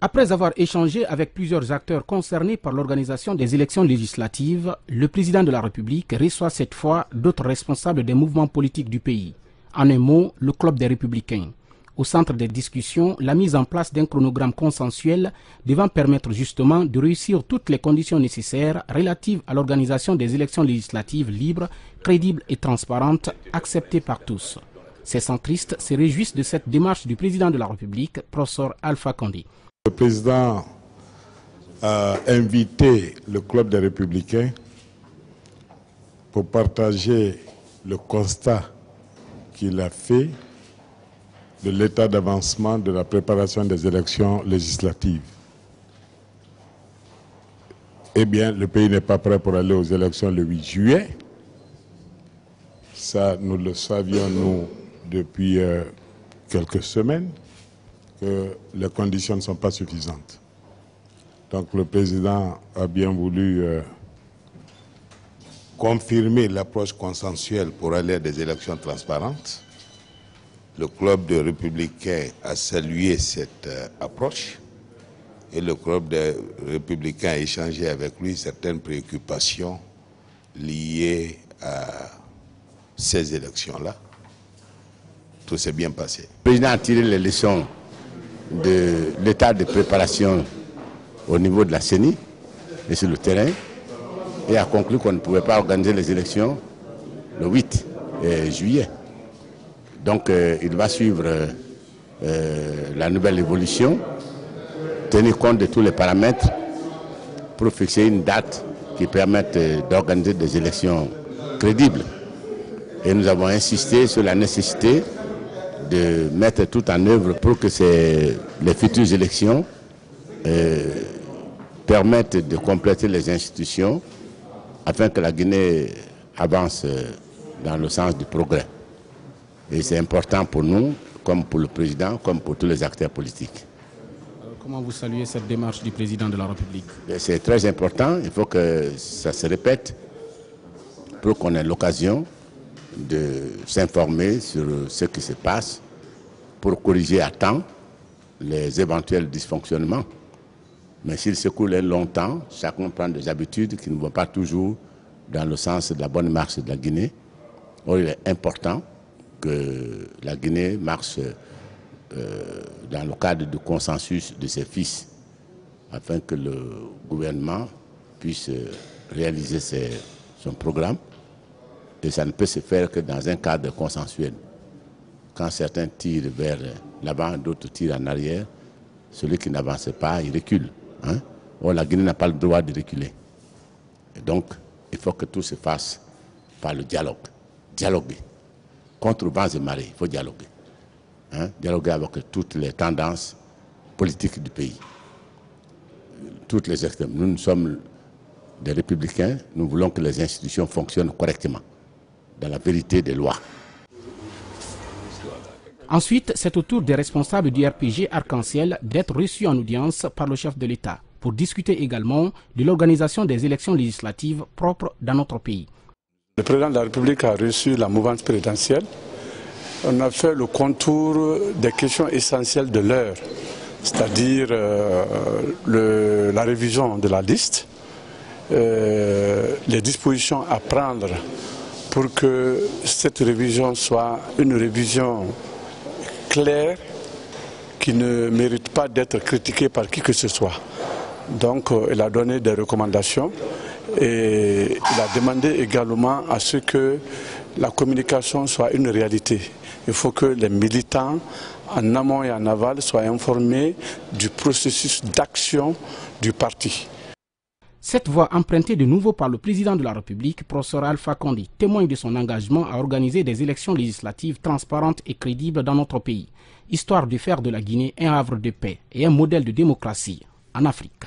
Après avoir échangé avec plusieurs acteurs concernés par l'organisation des élections législatives, le président de la République reçoit cette fois d'autres responsables des mouvements politiques du pays. En un mot, le Club des Républicains. Au centre des discussions, la mise en place d'un chronogramme consensuel devant permettre justement de réussir toutes les conditions nécessaires relatives à l'organisation des élections législatives libres, crédibles et transparentes, acceptées par tous. Ces centristes se réjouissent de cette démarche du président de la République, professeur Alpha Condé. Le président a invité le Club des Républicains pour partager le constat qu'il a fait de l'état d'avancement de la préparation des élections législatives. Eh bien, le pays n'est pas prêt pour aller aux élections le 8 juillet. Ça, nous le savions, nous, depuis quelques semaines, que les conditions ne sont pas suffisantes. Donc le président a bien voulu confirmer l'approche consensuelle pour aller à des élections transparentes. Le Club des Républicains a salué cette approche et le Club des Républicains a échangé avec lui certaines préoccupations liées à ces élections-là. Tout s'est bien passé. Le président a tiré les leçons de l'état de préparation au niveau de la CENI et sur le terrain et a conclu qu'on ne pouvait pas organiser les élections le 8 juillet. Donc il va suivre la nouvelle évolution, tenir compte de tous les paramètres pour fixer une date qui permette d'organiser des élections crédibles. Et nous avons insisté sur la nécessité de mettre tout en œuvre pour que les futures élections permettent de compléter les institutions afin que la Guinée avance dans le sens du progrès. Et c'est important pour nous, comme pour le président, comme pour tous les acteurs politiques. Comment vous saluez cette démarche du président de la République? C'est très important, il faut que ça se répète pour qu'on ait l'occasion de s'informer sur ce qui se passe pour corriger à temps les éventuels dysfonctionnements. Mais s'il se coule longtemps, chacun prend des habitudes qui ne vont pas toujours dans le sens de la bonne marche de la Guinée. Or, il est important que la Guinée marche dans le cadre du consensus de ses fils, afin que le gouvernement puisse réaliser son programme. Et ça ne peut se faire que dans un cadre consensuel. Quand certains tirent vers l'avant, d'autres tirent en arrière, celui qui n'avance pas, il recule. Or, la Guinée n'a pas le droit de reculer. Et donc, il faut que tout se fasse par le dialogue. Dialoguer. Contre vents et marées, il faut dialoguer. Dialoguer avec toutes les tendances politiques du pays. Toutes les extrêmes. Nous sommes des républicains, nous voulons que les institutions fonctionnent correctement, dans la vérité des lois. Ensuite, c'est au tour des responsables du RPG Arc-en-Ciel d'être reçus en audience par le chef de l'État pour discuter également de l'organisation des élections législatives propres dans notre pays. Le président de la République a reçu la mouvance présidentielle. On a fait le contour des questions essentielles de l'heure, c'est-à-dire la révision de la liste, les dispositions à prendre pour que cette révision soit une révision claire qui ne mérite pas d'être critiquée par qui que ce soit. Donc il a donné des recommandations et il a demandé également à ce que la communication soit une réalité. Il faut que les militants en amont et en aval soient informés du processus d'action du parti. Cette voie empruntée de nouveau par le président de la République, professeur Alpha Condé, témoigne de son engagement à organiser des élections législatives transparentes et crédibles dans notre pays, histoire de faire de la Guinée un havre de paix et un modèle de démocratie en Afrique.